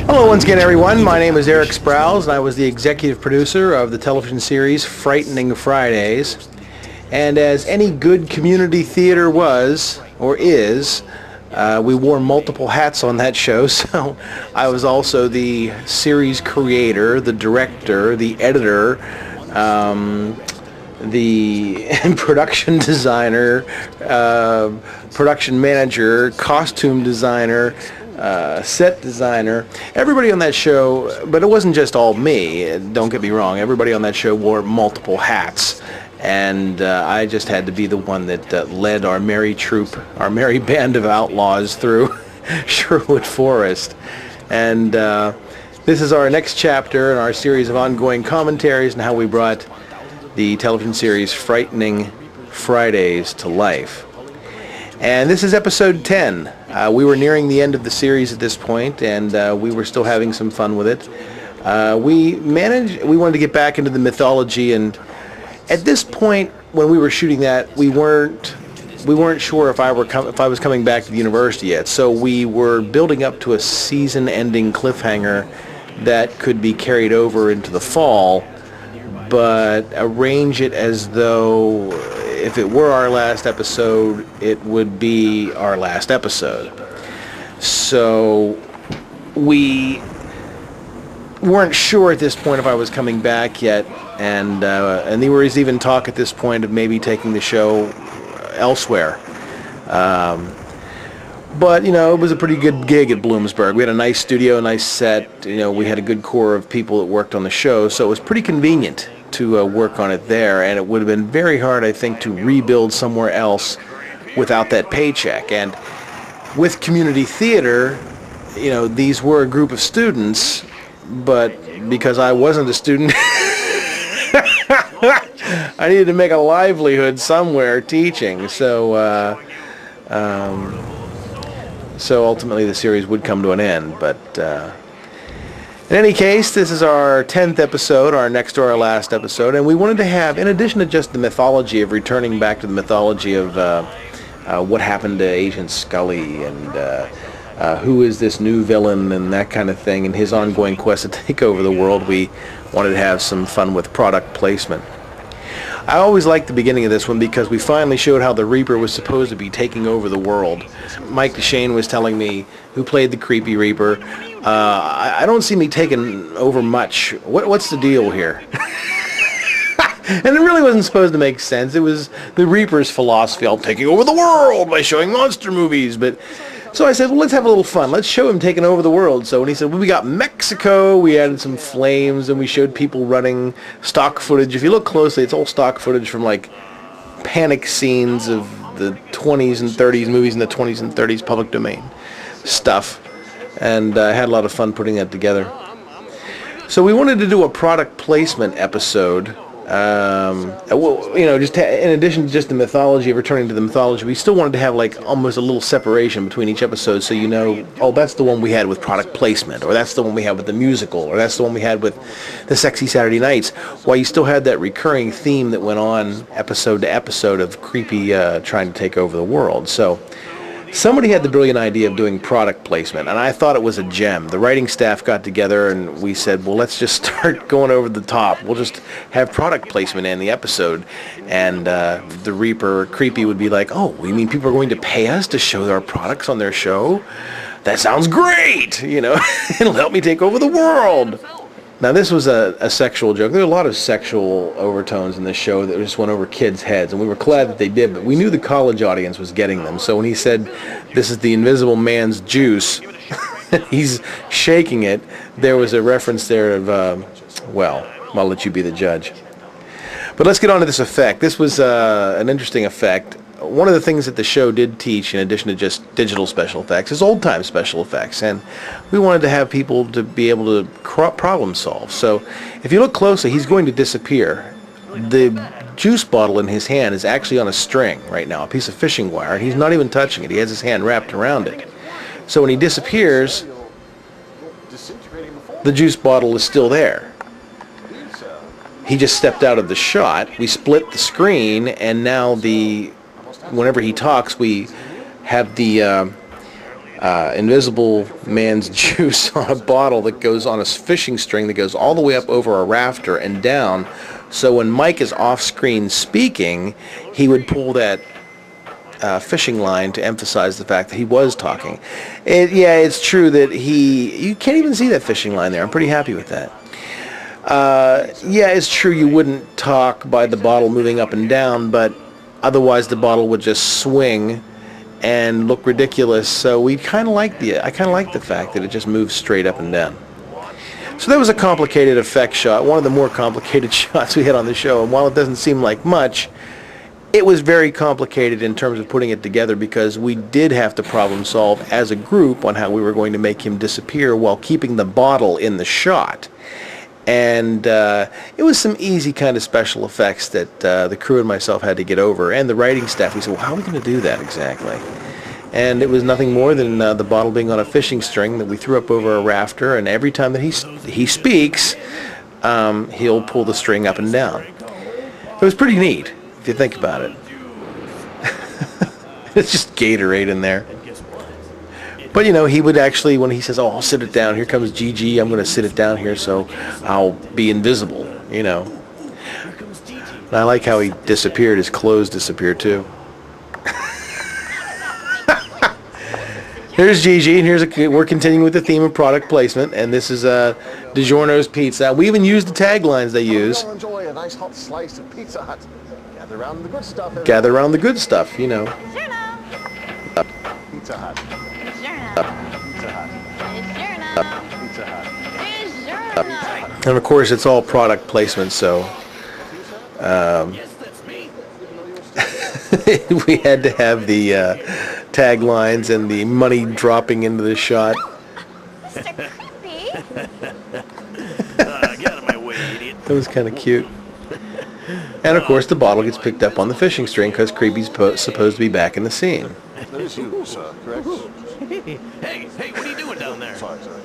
Hello once again, everyone. My name is Erik Sprowls, and I was the executive producer of the television series Frightening Fridays. And as any good community theater was, or is, we wore multiple hats on that show. So I was also the series creator, the director, the editor, the production designer, production manager, costume designer, set designer, everybody on that show. But it wasn't just all me, don't get me wrong. Everybody on that show wore multiple hats, and I just had to be the one that led our merry troop, our merry band of outlaws through Sherwood Forest. And this is our next chapter in our series of ongoing commentaries and how we brought the television series Frightening Fridays to life. And this is episode 10. We were nearing the end of the series at this point, and we were still having some fun with it. We wanted to get back into the mythology, and at this point, when we were shooting that, we weren't sure if I was coming back to the university yet. So we were building up to a season-ending cliffhanger that could be carried over into the fall, but arrange it as though if it were our last episode, it would be our last episode. So we weren't sure at this point if I was coming back yet, and there was even talk at this point of maybe taking the show elsewhere. But, you know, it was a pretty good gig at Bloomsburg. We had a nice studio, a nice set. You know, we had a good core of people that worked on the show, so it was pretty convenient to work on it there, and it would have been very hard, I think, to rebuild somewhere else without that paycheck. And with community theater, you know, these were a group of students, but because I wasn't a student, I needed to make a livelihood somewhere teaching. So ultimately the series would come to an end, but in any case, this is our 10th episode, our next to our last episode, and we wanted to have, in addition to just the mythology of returning back to the mythology of what happened to Agent Scully and who is this new villain and that kind of thing, and his ongoing quest to take over the world, we wanted to have some fun with product placement. I always liked the beginning of this one because we finally showed how the Reaper was supposed to be taking over the world. Mike DeShane was telling me, who played the creepy Reaper, I don't see me taking over much. What's the deal here? And it really wasn't supposed to make sense. It was the Reaper's philosophy, I'm taking over the world by showing monster movies. But so I said, well, let's have a little fun. Let's show him taking over the world. So when he said, well, we got Mexico, we added some flames, and we showed people running stock footage. If you look closely, it's all stock footage from, like, panic scenes of the 20s and 30s, movies in the 20s and 30s, public domain stuff. And I had a lot of fun putting that together. So we wanted to do a product placement episode. You know, just in addition to just the mythology of returning to the mythology, we still wanted to have like almost a little separation between each episode, so you know, oh, that's the one we had with product placement, or that's the one we had with the musical, or that's the one we had with the Sexy Saturday Nights, while you still had that recurring theme that went on episode to episode of creepy trying to take over the world. So somebody had the brilliant idea of doing product placement, and I thought it was a gem. The writing staff got together and we said, well, let's just start going over the top. We'll just have product placement in the episode. And the Reaper, Creepy, would be like, oh, you mean people are going to pay us to show our products on their show? That sounds great! You know, it'll help me take over the world. Now, this was a sexual joke. There were a lot of sexual overtones in this show that just went over kids' heads, and we were glad that they did, but we knew the college audience was getting them. So when he said, this is the invisible man's juice, he's shaking it, there was a reference there of, well, I'll let you be the judge. But let's get on to this effect. This was an interesting effect. One of the things that the show did teach, in addition to just digital special effects, is old-time special effects, and we wanted to have people to be able to problem solve. So if you look closely, he's going to disappear. The juice bottle in his hand is actually on a string right now, a piece of fishing wire, and he's not even touching it. He has his hand wrapped around it. So when he disappears, the juice bottle is still there. he just stepped out of the shot. We split the screen, and now whenever he talks, we have the Invisible Man's juice on a bottle that goes on a fishing string that goes all the way up over a rafter and down. So when Mike is off screen speaking, he would pull that fishing line to emphasize the fact that he was talking. Yeah, it's true that you can't even see that fishing line there. I'm pretty happy with that. Yeah, it's true you wouldn't talk by the bottle moving up and down, but otherwise the bottle would just swing and look ridiculous. So I kind of like the fact that it just moves straight up and down. So that was a complicated effect shot, one of the more complicated shots we had on the show. And while it doesn't seem like much, it was very complicated in terms of putting it together, because we did have to problem solve as a group on how we were going to make him disappear while keeping the bottle in the shot. And it was some easy kind of special effects that the crew and myself had to get over. And the writing staff, we said, well, how are we going to do that exactly? And it was nothing more than the bottle being on a fishing string that we threw up over a rafter, and every time that he speaks, he'll pull the string up and down. It was pretty neat, if you think about it. It's just Gatorade in there. But, you know, he would actually, when he says, oh, I'll sit it down, here comes Gigi, I'm going to sit it down here so I'll be invisible, you know. And I like how he disappeared. His clothes disappeared, too. Here's Gigi, and we're continuing with the theme of product placement, and this is DiGiorno's Pizza. We even use the taglines they use. Enjoy a nice hot slice of Pizza Hut. Gather around the good stuff. Gather around the good stuff, you know. Pizza Hut. And of course, it's all product placement, so we had to have the taglines and the money dropping into the shot. Mr. Creepy. Get out of my way, idiot. That was kind of cute. And of course, the bottle gets picked up on the fishing string because Creepy's supposed to be back in the scene. There's you, sir, correct? Hey, what are you doing down there? Sorry, sorry.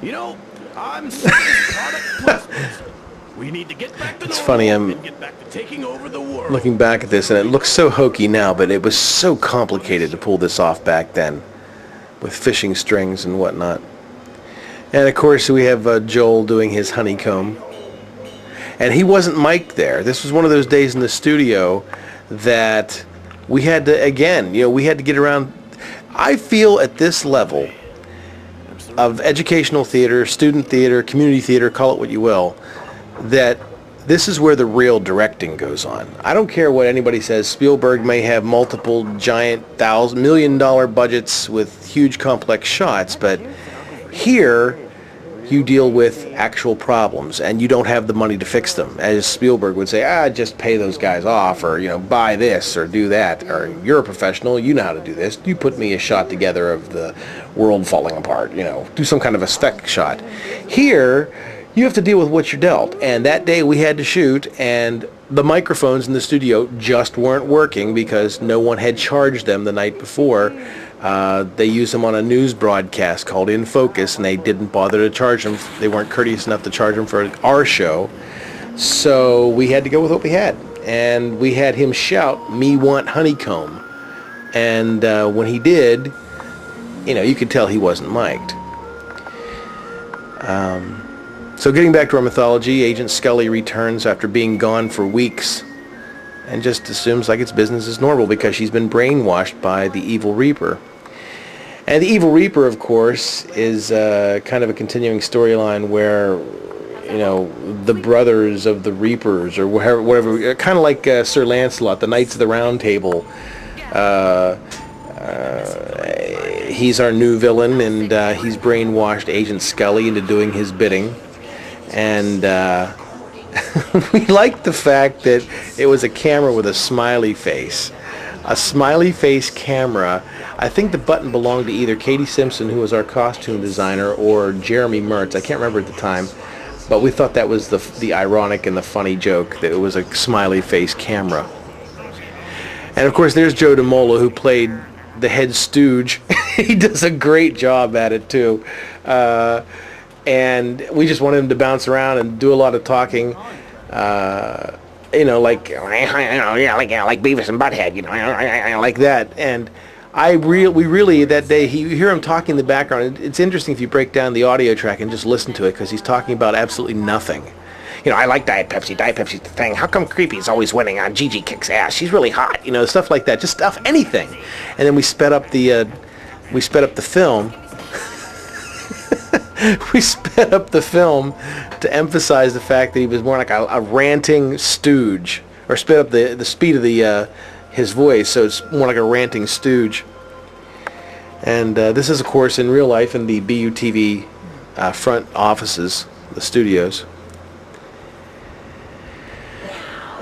You know, I'm sick of this product placement. We need to get back to It's normal funny, and get back to taking over the world. Looking back at this, and it looks so hokey now, but it was so complicated to pull this off back then with fishing strings and whatnot. And of course, we have Joel doing his honeycomb. And he wasn't mic'd there. This was one of those days in the studio that we had to, again, you know, we had to get around. I feel at this level of educational theater, student theater, community theater, call it what you will, that this is where the real directing goes on. I don't care what anybody says. Spielberg may have multiple giant $1,000,000 budgets with huge complex shots, but here you deal with actual problems and you don't have the money to fix them. As Spielberg would say, just pay those guys off, or, you know, buy this or do that, or you're a professional, you know how to do this. You put me a shot together of the world falling apart, you know, do some kind of a spec shot. Here, you have to deal with what you're dealt. And that day we had to shoot, and the microphones in the studio just weren't working because no one had charged them the night before. They used them on a news broadcast called In Focus, and they didn't bother to charge them. They weren't courteous enough to charge them for our show. So we had to go with what we had. And we had him shout, "Me want honeycomb." And when he did, you know, you could tell he wasn't mic'd. So getting back to our mythology, Agent Scully returns after being gone for weeks and just assumes like it's business as normal because she's been brainwashed by the Evil Reaper. And the Evil Reaper, of course, is kind of a continuing storyline where, you know, the brothers of the Reapers, or whatever, kind of like Sir Lancelot, the Knights of the Round Table. He's our new villain, and he's brainwashed Agent Scully into doing his bidding. And we liked the fact that it was a camera with a smiley face. A smiley face camera. I think the button belonged to either Katie Simpson, who was our costume designer, or Jeremy Mertz. I can't remember at the time. But we thought that was the ironic and the funny joke, that it was a smiley face camera. And of course there's Joe DeMola, who played the head stooge. He does a great job at it too. and we just wanted him to bounce around and do a lot of talking. You know, like Beavis and Butthead, you know, like that. And we really that day, you hear him talking in the background. It's interesting if you break down the audio track and just listen to it, because he's talking about absolutely nothing. You know, I like Diet Pepsi. Diet Pepsi's the thing. How come Creepy's always winning on Gigi kicks ass? She's really hot. You know, stuff like that. Just stuff, anything. And then we sped up the film. We sped up the film to emphasize the fact that he was more like a ranting stooge, or sped up the speed of his voice, so it's more like a ranting stooge. And this is, of course, in real life in the BUTV front offices, the studios.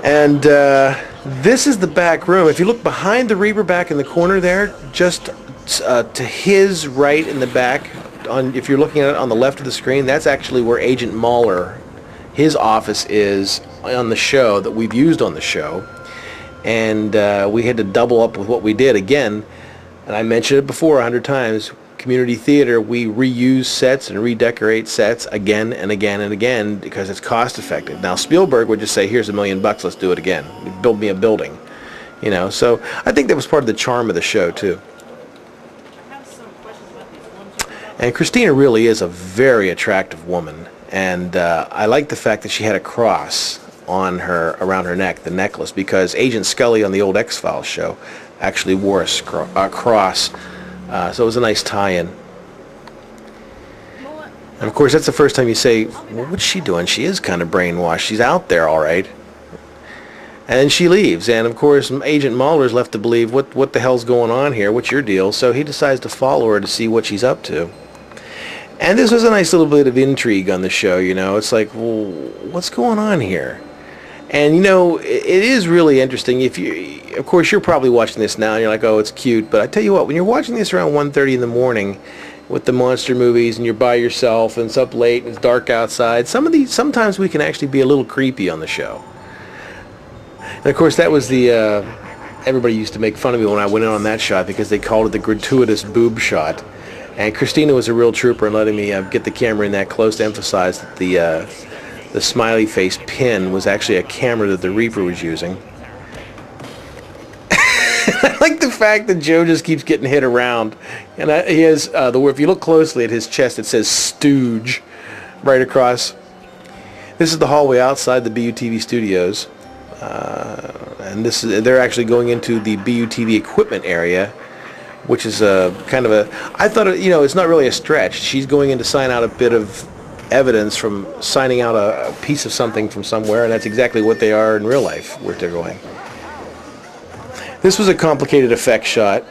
And this is the back room. If you look behind the Reaper back in the corner there, just to his right in the back, if you're looking at it on the left of the screen, that's actually where Agent Mahler, his office is on the show, that we've used on the show. And we had to double up with what we did. Again, and I mentioned it before 100 times, community theater, we reuse sets and redecorate sets again and again and again because it's cost effective. Now Spielberg would just say, here's $1 million, let's do it again. Build me a building. You know, so I think that was part of the charm of the show too. And Christina really is a very attractive woman, and I like the fact that she had a cross on her, around her neck, the necklace, because Agent Scully on the old X-Files show actually wore a cross. So it was a nice tie-in. And of course, that's the first time you say, well, what's she doing? She is kind of brainwashed. She's out there, all right. And then she leaves. And of course, Agent Mahler's left to believe, what the hell's going on here? What's your deal? So he decides to follow her to see what she's up to. And this was a nice little bit of intrigue on the show, you know. It's like, well, what's going on here? And, you know, it is really interesting. Of course, you're probably watching this now, and you're like, oh, it's cute. But I tell you what, when you're watching this around 1:30 in the morning with the monster movies, and you're by yourself, and it's up late, and it's dark outside, sometimes we can actually be a little creepy on the show. And, of course, that was everybody used to make fun of me when I went in on that shot because they called it the gratuitous boob shot. And Christina was a real trooper in letting me get the camera in that close to emphasize that the smiley face pin was actually a camera that the Reaper was using. I like the fact that Joe just keeps getting hit around, and he has if you look closely at his chest, it says Stooge right across. This is the hallway outside the BUTV studios, and they're actually going into the BUTV equipment area, which is kind of I thought, you know, it's not really a stretch. She's going in to sign out a bit of evidence from signing out a piece of something from somewhere, and that's exactly what they are in real life, where they're going. This was a complicated effect shot.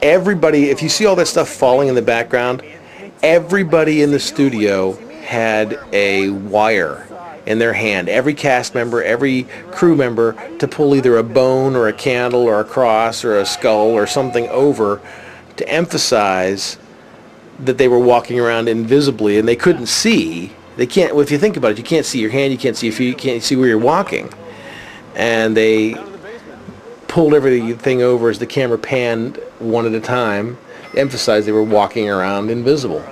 Everybody, if you see all that stuff falling in the background, everybody in the studio had a wire in their hand. Every cast member, every crew member, to pull either a bone or a candle or a cross or a skull or something over to emphasize that they were walking around invisibly and they couldn't see. They can't, well, if you think about it, you can't see your hand, you can't see your feet, you can't see where you're walking. And they pulled everything over as the camera panned one at a time, emphasized they were walking around invisible.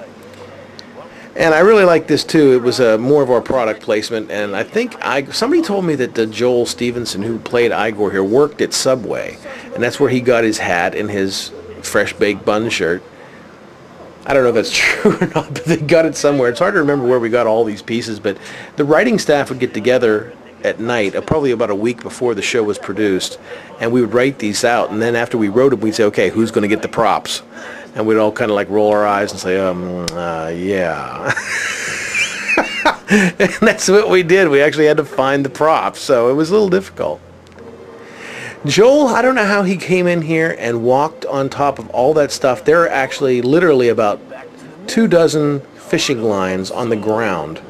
And I really like this too. It was more of our product placement, and I think somebody told me that Joel Stevenson, who played Igor here, worked at Subway, and that's where he got his hat and his fresh baked bun shirt. I don't know if that's true or not, but they got it somewhere. It's hard to remember where we got all these pieces, but the writing staff would get together at night, probably about a week before the show was produced, and we would write these out, and then after we wrote them, we'd say, okay, who's going to get the props? And we'd all kind of like roll our eyes and say, yeah. And that's what we did. We actually had to find the props, so it was a little difficult. Joel, I don't know how he came in here and walked on top of all that stuff. There are actually literally about 24 fishing lines on the ground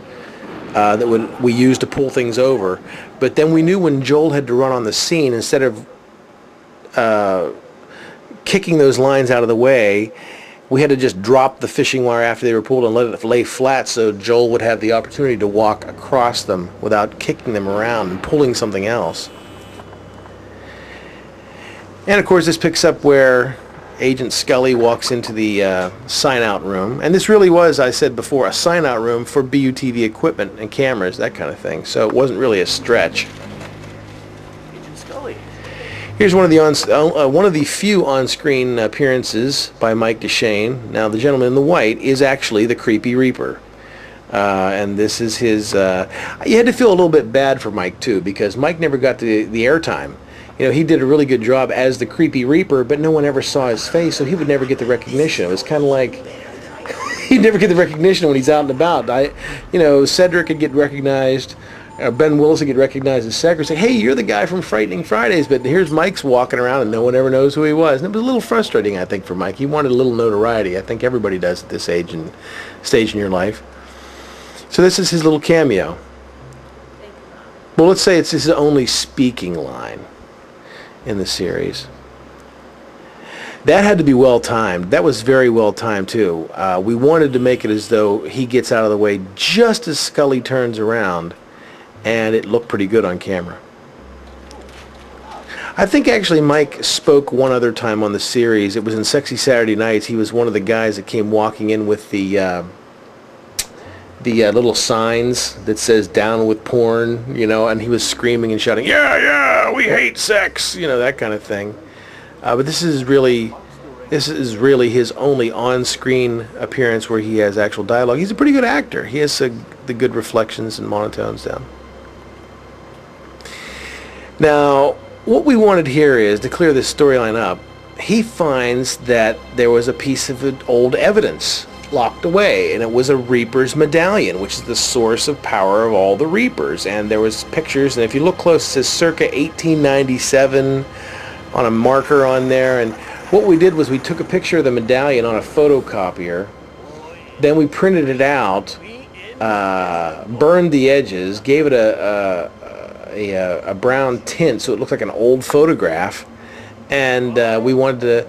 that we used to pull things over. But then we knew when Joel had to run on the scene, instead of kicking those lines out of the way, we had to just drop the fishing wire after they were pulled and let it lay flat so Joel would have the opportunity to walk across them without kicking them around and pulling something else. And of course this picks up where Agent Scully walks into the sign-out room. And this really was, I said before, a sign-out room for BUTV equipment and cameras, that kind of thing. So it wasn't really a stretch. Agent Scully. Here's one of the few on-screen appearances by Mike DeShane. Now, the gentleman in the white is actually the Creepy Reaper. And this is his... you had to feel a little bit bad for Mike, too, because Mike never got the airtime. You know, he did a really good job as the Creepy Reaper, but no one ever saw his face, so he would never get the recognition. It was kind of like... he'd never get the recognition when he's out and about. Cedric could get recognized... Ben Willis would get recognized as Cedric, say, hey, you're the guy from Frightening Fridays, but here's Mike's walking around and no one ever knows who he was. And it was a little frustrating, I think, for Mike. He wanted a little notoriety. I think everybody does at this age and stage in your life. So this is his little cameo. Well, let's say it's his only speaking line in the series. That had to be well timed. That was very well timed too. We wanted to make it as though he gets out of the way just as Scully turns around, and it looked pretty good on camera. I think actually Mike spoke one other time on the series. It was in Sexy Saturday Nights. He was one of the guys that came walking in with the little signs that says "Down with Porn," and he was screaming and shouting, "Yeah, we hate sex," that kind of thing. But this is really his only on-screen appearance where he has actual dialogue. He's a pretty good actor. He has the good reflections and monotones down. Now, what we wanted here is to clear this storyline up. He finds that there was a piece of old evidence locked away, and it was a Reaper's medallion, which is the source of power of all the Reapers. And there was pictures, and if you look close, it says circa 1897 on a marker on there. And what we did was we took a picture of the medallion on a photocopier, then we printed it out, burned the edges, gave it a brown tint so it looked like an old photograph, and we wanted to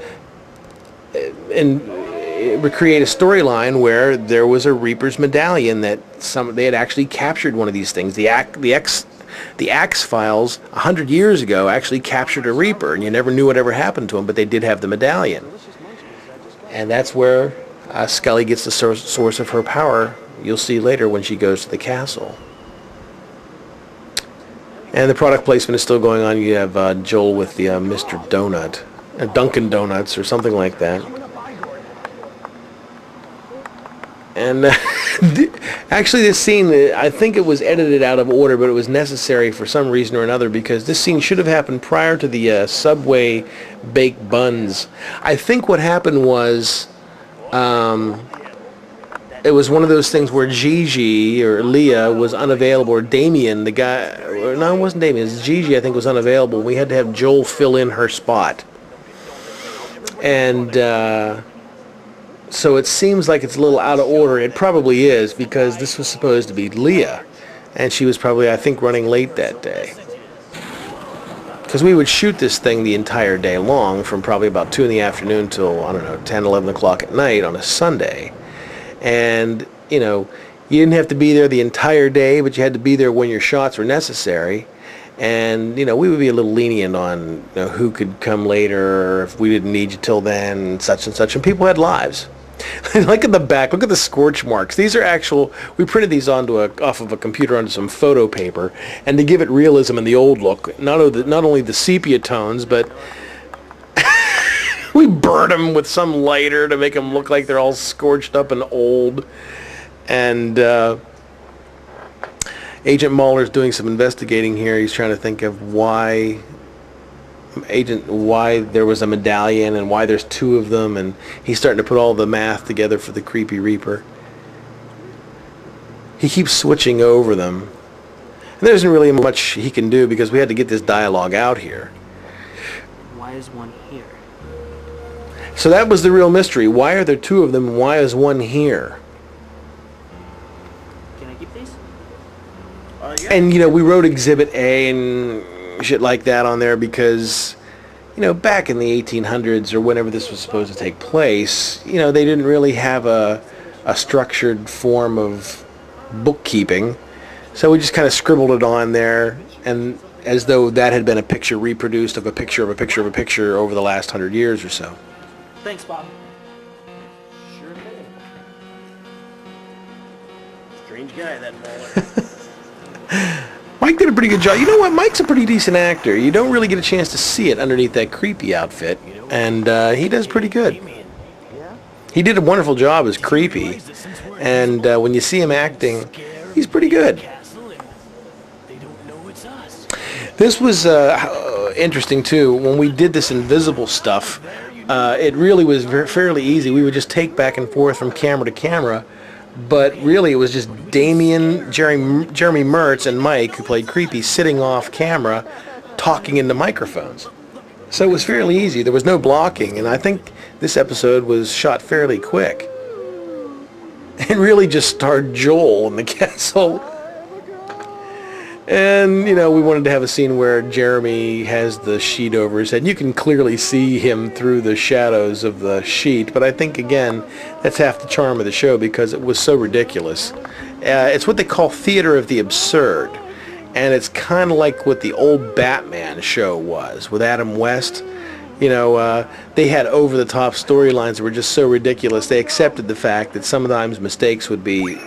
recreate a storyline where there was a Reaper's medallion that they had actually captured one of these things. The Axe Files 100 years ago actually captured a Reaper, and you never knew what ever happened to him, but they did have the medallion. And that's where Scully gets the source of her power. You'll see later when she goes to the castle. And the product placement is still going on. You have Joel with the Mr. Donut, Dunkin' Donuts or something like that. And actually this scene, I think it was edited out of order, but it was necessary for some reason or another, because this scene should have happened prior to the Subway baked buns. I think what happened was it was one of those things where Gigi or Leah was unavailable, or Damien, the guy, no, it wasn't Damien, it was Gigi, I think, was unavailable. We had to have Joel fill in her spot. And so it seems like it's a little out of order. It probably is, because this was supposed to be Leah, and she was probably, I think, running late that day. Because we would shoot this thing the entire day long, from probably about 2 in the afternoon till, I don't know, 10, 11 o'clock at night on a Sunday. And, you didn't have to be there the entire day, but you had to be there when your shots were necessary. And, we would be a little lenient on who could come later, or if we didn't need you till then, and such. And people had lives. Look at the back. Look at the scorch marks. These are actual. We printed these off of a computer onto some photo paper, and to give it realism and the old look, not only the sepia tones, but we burned them with some lighter to make them look like they're all scorched up and old. And Agent Mahler's doing some investigating here. He's trying to think of why there was a medallion and why there's 2 of them, and he's starting to put all the math together for the Creepy Reaper. He keeps switching over them. And there isn't really much he can do, because we had to get this dialogue out here. Why is one here? So that was the real mystery. Why are there 2 of them, and why is one here? Can I keep these? Yeah. And, we wrote Exhibit A and shit like that on there because, back in the 1800s or whenever this was supposed to take place, they didn't really have a structured form of bookkeeping. So we just kind of scribbled it on there, and as though that had been a picture reproduced of a picture of a picture of a picture over the last 100 years or so. Thanks, Bob. Sure thing. Strange guy, that Mauler. Mike did a pretty good job. You know what? Mike's a pretty decent actor. You don't really get a chance to see it underneath that creepy outfit, and he does pretty good. He did a wonderful job as creepy, and when you see him acting, he's pretty good. This was interesting too. When we did this invisible stuff, it really was fairly easy. We would just take back and forth from camera to camera, but really it was just Damien, Jeremy Mertz, and Mike, who played creepy, sitting off camera, talking into microphones. So it was fairly easy. There was no blocking, and I think this episode was shot fairly quick. It really just starred Joel in the castle. And, you know, we wanted to have a scene where Jeremy has the sheet over his head. You can clearly see him through the shadows of the sheet, but I think, again, that's half the charm of the show because it was so ridiculous. It's what they call theater of the absurd, and it's kind of like what the old Batman show was with Adam West. You know, they had over-the-top storylines that were just so ridiculous. They accepted the fact that sometimes mistakes would be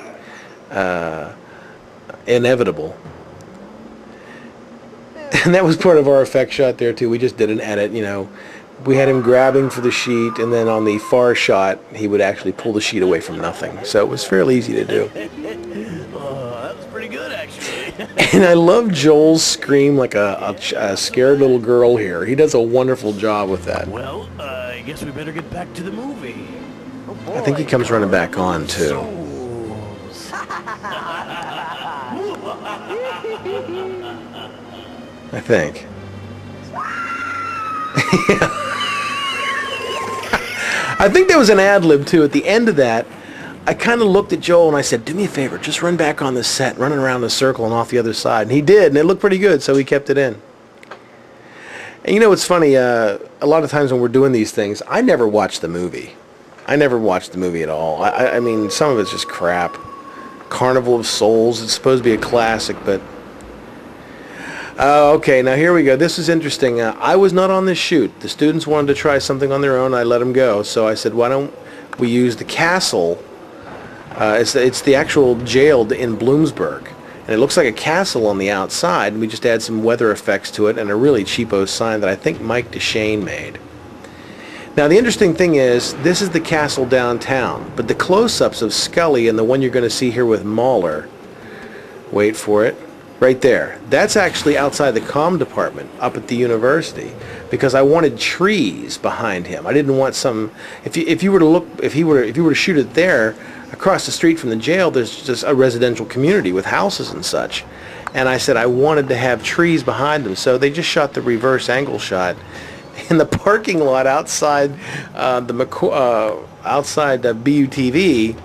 inevitable. And that was part of our effect shot there too. We just did an edit, you know. We had him grabbing for the sheet, and then on the far shot, he would actually pull the sheet away from nothing. So it was fairly easy to do. Oh, that was pretty good, actually. And I love Joel's scream like a scared little girl here. He does a wonderful job with that. Well, I guess we better get back to the movie. I think he comes running back on too. I think. I think there was an ad-lib too. At the end of that, I kind of looked at Joel and I said, do me a favor, just run back on the set, running around the circle and off the other side. And he did, and it looked pretty good, so he kept it in. And you know what's funny, a lot of times when we're doing these things, I never watch the movie. I never watched the movie at all. I mean, some of it's just crap. Carnival of Souls, it's supposed to be a classic, but... okay, now here we go. This is interesting. I was not on this shoot. The students wanted to try something on their own. I let them go. So I said, why don't we use the castle? It's the actual jail in Bloomsburg. And it looks like a castle on the outside. And we just add some weather effects to it and a really cheapo sign that I think Mike DeShane made. Now, the interesting thing is, this is the castle downtown. But the close-ups of Scully and the one you're going to see here with Mauler, wait for it, right there. That's actually outside the comm department up at the university because I wanted trees behind him. I didn't want some. If you were to look, if you were to shoot it there, across the street from the jail, there's just a residential community with houses and such. And I said I wanted to have trees behind them, so they just shot the reverse angle shot in the parking lot outside outside BUTV,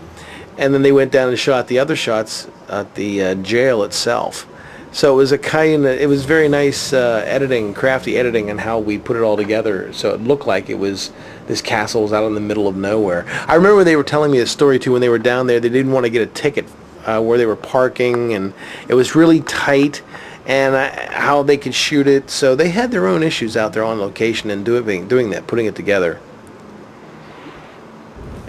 and then they went down and shot the other shots at the jail itself. So it was it was very nice editing, crafty editing, and how we put it all together. So it looked like this castle was out in the middle of nowhere. I remember they were telling me a story too when they were down there. They didn't want to get a ticket where they were parking, and it was really tight, and how they could shoot it. So they had their own issues out there on location and doing that, putting it together.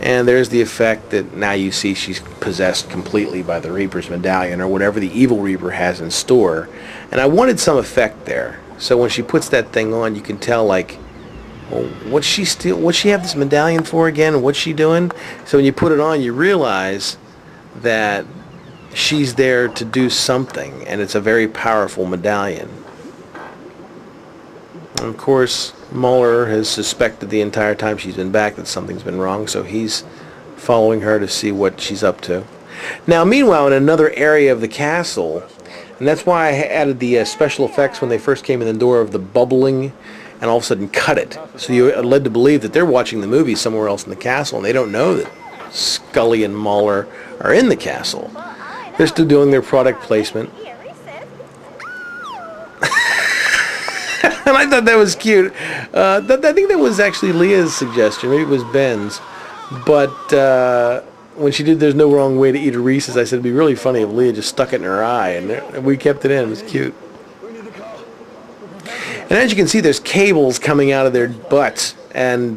And there's the effect that now you see she's possessed completely by the Reaper's medallion or whatever the evil Reaper has in store. And I wanted some effect there. So when she puts that thing on, you can tell, like, well, what's she have this medallion for again? What's she doing? So when you put it on, you realize that she's there to do something, and it's a very powerful medallion. And of course, Mauler has suspected the entire time she's been back that something's been wrong, so he's following her to see what she's up to. Now, meanwhile, in another area of the castle, and that's why I added the special effects when they first came in the door of the bubbling and all of a sudden cut it. So you're led to believe that they're watching the movie somewhere else in the castle, and they don't know that Scully and Mauler are in the castle. They're still doing their product placement. And I thought that was cute. I think that was actually Leah's suggestion. Maybe it was Ben's. But when she did There's No Wrong Way to Eat a Reese's, I said it'd be really funny if Leah just stuck it in her eye. And we kept it in. It was cute. And as you can see, there's cables coming out of their butts. And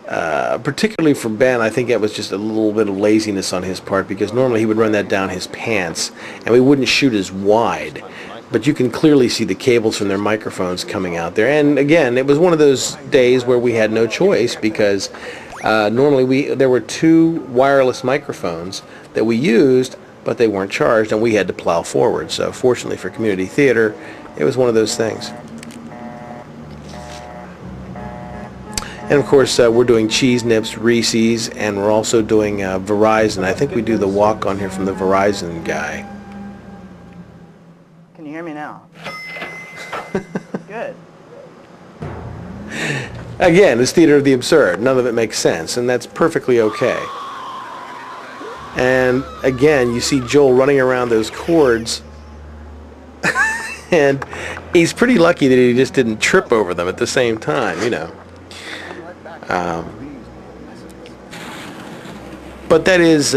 particularly for Ben, I think it was just a little bit of laziness on his part, because normally he would run that down his pants, and we wouldn't shoot as wide. But you can clearly see the cables from their microphones coming out there. And again, it was one of those days where we had no choice, because normally there were 2 wireless microphones that we used, but they weren't charged, and we had to plow forward. So fortunately for community theater, it was one of those things. And of course, we're doing Cheese Nips, Reese's, and we're also doing Verizon. I think we do the walk on here from the Verizon guy. Can you hear me now? Good. Again, it's theater of the absurd. None of it makes sense, and that's perfectly okay. And again, you see Joel running around those cords, and he's pretty lucky that he just didn't trip over them at the same time, you know. But that is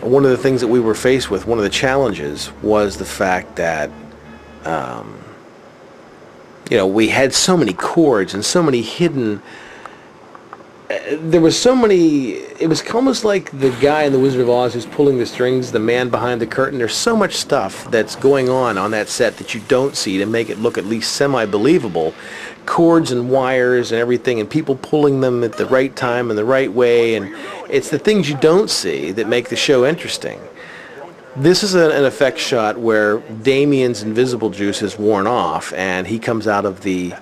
one of the things that we were faced with. One of the challenges was the fact that we had so many chords and so many hidden. There was so many. It was almost like the guy in The Wizard of Oz who's pulling the strings, the man behind the curtain. There's so much stuff that's going on that set that you don't see to make it look at least semi-believable. Cords and wires and everything, and people pulling them at the right time and the right way, and it's the things you don't see that make the show interesting. This is an effect shot where Damien's invisible juice has worn off, and he comes out of the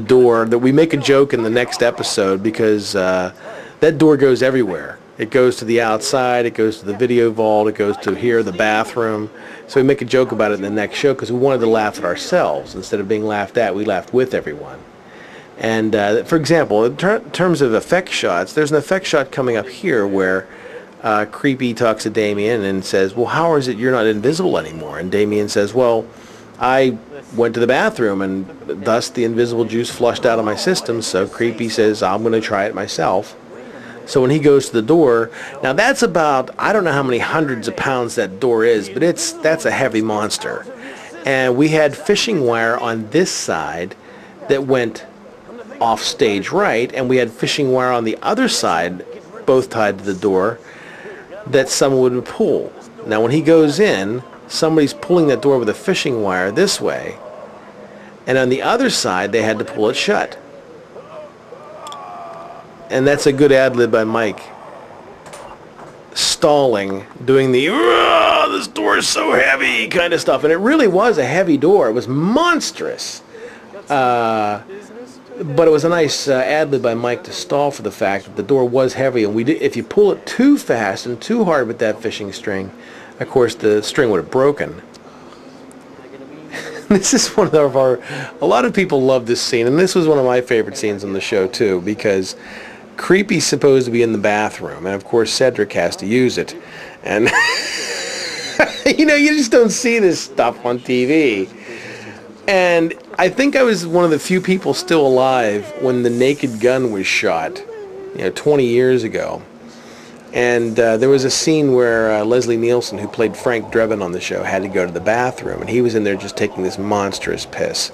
door. That we make a joke in the next episode, because that door goes everywhere. It goes to the outside, it goes to the video vault, it goes to here, the bathroom. So we make a joke about it in the next show, because we wanted to laugh at ourselves. Instead of being laughed at, we laughed with everyone. And for example, in terms of effect shots, there's an effect shot coming up here where Creepy talks to Damien and says, well, how is it you're not invisible anymore? And Damien says, well, I went to the bathroom, and thus the invisible juice flushed out of my system. So Creepy says, I'm going to try it myself. So when he goes to the door, now that's about, I don't know how many hundreds of pounds that door is, but that's a heavy monster. And we had fishing wire on this side that went off stage right, and we had fishing wire on the other side, both tied to the door, that someone would pull. Now when he goes in, somebody's pulling that door with a fishing wire this way, and on the other side they had to pull it shut. And that's a good ad-lib by Mike. Stalling, doing the, this door is so heavy kind of stuff. And it really was a heavy door. It was monstrous. But it was a nice ad-lib by Mike to stall for the fact that the door was heavy. And if you pull it too fast and too hard with that fishing string, of course the string would have broken. This is one of a lot of people love this scene. And this was one of my favorite scenes on the show too, because Creepy's supposed to be in the bathroom, and of course Cedric has to use it. And you just don't see this stuff on TV. And I think I was one of the few people still alive when The Naked Gun was shot, 20 years ago. And there was a scene where Leslie Nielsen, who played Frank Drebin on the show, had to go to the bathroom, and he was in there just taking this monstrous piss.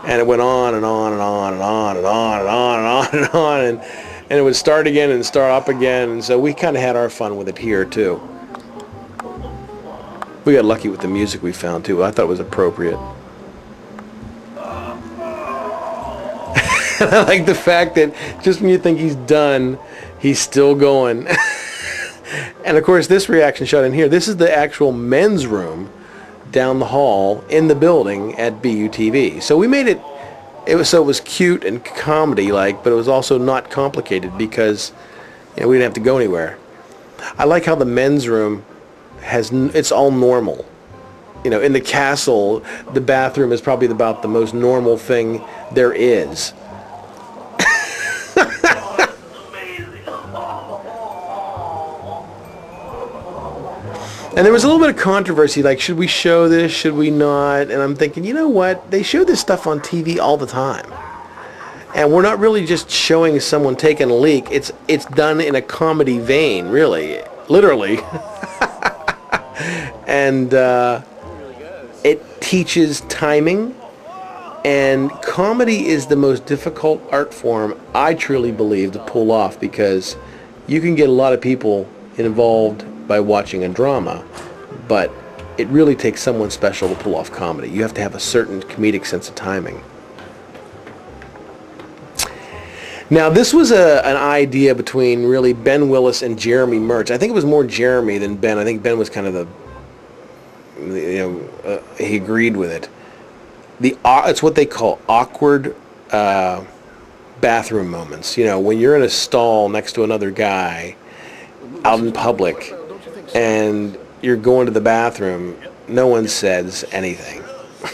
And it went on and on and on and on and on and on and on and on, and it would start again and start up again, and so we kind of had our fun with it here too. We got lucky with the music we found too. I thought it was appropriate. I like the fact that just when you think he's done, he's still going. And of course this reaction shot in here, this is the actual men's room down the hall in the building at BUTV. So we made it was cute and comedy-like, but it was also not complicated, because we didn't have to go anywhere. I like how the men's room it's all normal. In the castle, the bathroom is probably about the most normal thing there is. And there was a little bit of controversy, like, should we show this, should we not? And I'm thinking, you know what? They show this stuff on TV all the time. And we're not really just showing someone taking a leak. It's done in a comedy vein, really. Literally. And it teaches timing. And comedy is the most difficult art form, I truly believe, to pull off, because you can get a lot of people involved by watching a drama, but it really takes someone special to pull off comedy. You have to have a certain comedic sense of timing. Now, this was an idea between really Ben Willis and Jeremy Mertz. I think it was more Jeremy than Ben. I think Ben was kind of he agreed with it. It's what they call awkward bathroom moments. You know, when you're in a stall next to another guy out in public and you're going to the bathroom, no one says anything.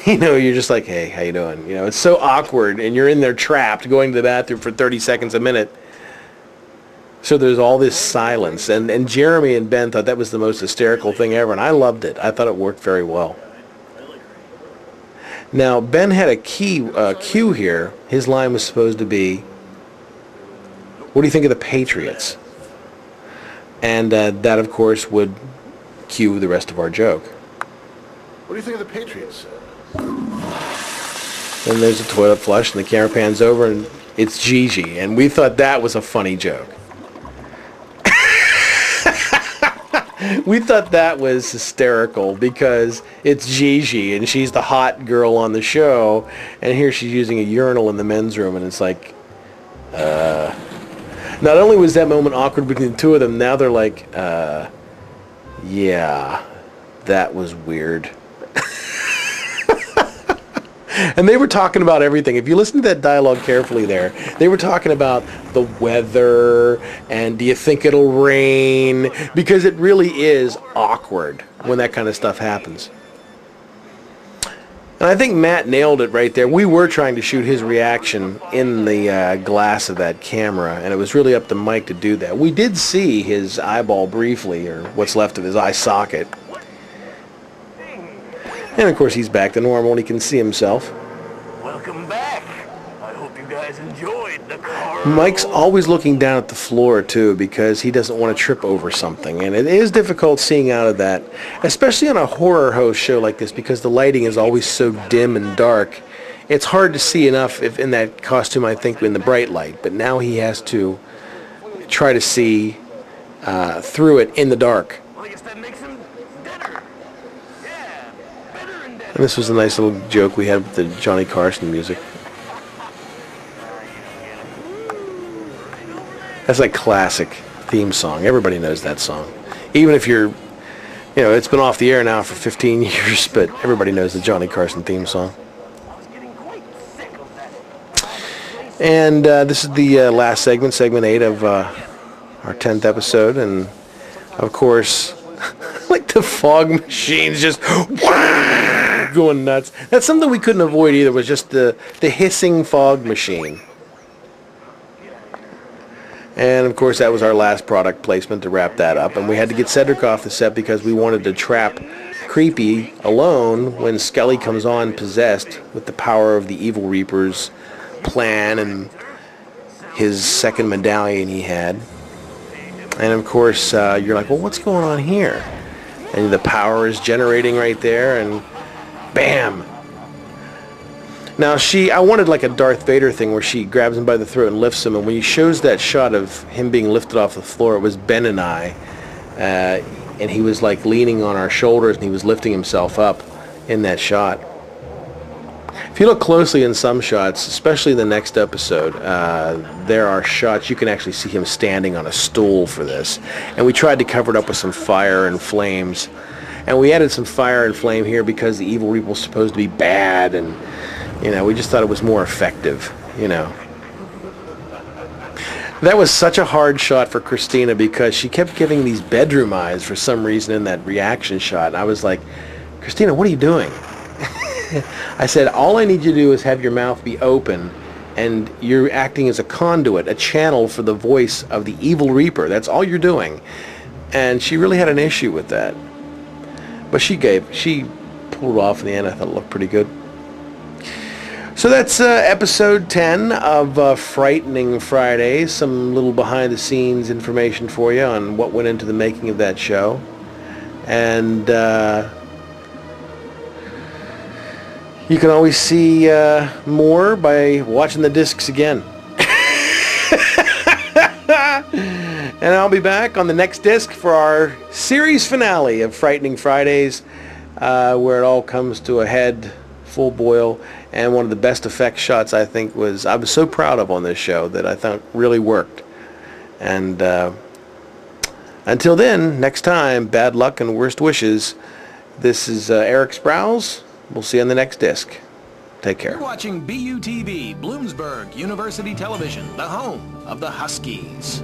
You know, you're just like, hey, how you doing? You know, it's so awkward, and you're in there trapped going to the bathroom for 30 seconds a minute. So there's all this silence. And Jeremy and Ben thought that was the most hysterical thing ever, and I loved it. I thought it worked very well. Now, Ben had a cue here. His line was supposed to be, what do you think of the Patriots? And that, of course, would cue the rest of our joke. What do you think of the Patriots? Then there's a toilet flush, and the camera pans over, and it's Gigi. And we thought that was a funny joke. We thought that was hysterical because it's Gigi, and she's the hot girl on the show, and here she's using a urinal in the men's room, and it's like, Not only was that moment awkward between the two of them, now they're like, yeah, that was weird. And they were talking about everything. If you listen to that dialogue carefully there, they were talking about the weather and do you think it'll rain? Because it really is awkward when that kind of stuff happens. And I think Matt nailed it right there. We were trying to shoot his reaction in the glass of that camera, and it was really up to Mike to do that. We did see his eyeball briefly, or what's left of his eye socket. And of course he's back to normal and he can see himself. Welcome back. I hope you guys enjoyed the car. Mike's always looking down at the floor too because he doesn't want to trip over something. And it is difficult seeing out of that, especially on a horror host show like this because the lighting is always so dim and dark. It's hard to see enough if in that costume, I think, in the bright light. But now he has to try to see through it in the dark. Well, I guess that makes him better. Yeah, better and better. And this was a nice little joke we had with the Johnny Carson music. That's like classic theme song. Everybody knows that song. Even if you're, it's been off the air now for 15 years, but everybody knows the Johnny Carson theme song. And this is the last segment, segment 8 of our 10th episode. And, of course, like the fog machine's just going nuts. That's something we couldn't avoid either, was just the hissing fog machine. And, of course, that was our last product placement to wrap that up. And we had to get Cedric off the set because we wanted to trap Creepy alone when Skelly comes on possessed with the power of the Evil Reaper's plan and his second medallion he had. And, of course, you're like, well, what's going on here? And the power is generating right there, and bam! Now, I wanted like a Darth Vader thing where she grabs him by the throat and lifts him, and when he shows that shot of him being lifted off the floor, it was Ben and I, and he was like leaning on our shoulders, and he was lifting himself up in that shot. If you look closely in some shots, especially the next episode, there are shots you can actually see him standing on a stool for this, and we tried to cover it up with some fire and flames, and we added some fire and flame here because the Evil Reaper was supposed to be bad, and we just thought it was more effective, That was such a hard shot for Christina because she kept giving these bedroom eyes for some reason in that reaction shot. And I was like, Christina, what are you doing? I said, all I need you to do is have your mouth be open and you're acting as a conduit, a channel for the voice of the Evil Reaper. That's all you're doing. And she really had an issue with that. But she pulled it off in the end. I thought it looked pretty good. So that's episode 10 of Frightening Fridays. Some little behind-the-scenes information for you on what went into the making of that show. And, You can always see more by watching the discs again. And I'll be back on the next disc for our series finale of Frightening Fridays, where it all comes to a head, full boil, and one of the best effect shots I think I was so proud of on this show that I thought really worked. And until then, next time, bad luck and worst wishes. This is Erik Sprowls. We'll see you on the next disc. Take care. You're watching BUTV, Bloomsburg University Television, the home of the Huskies.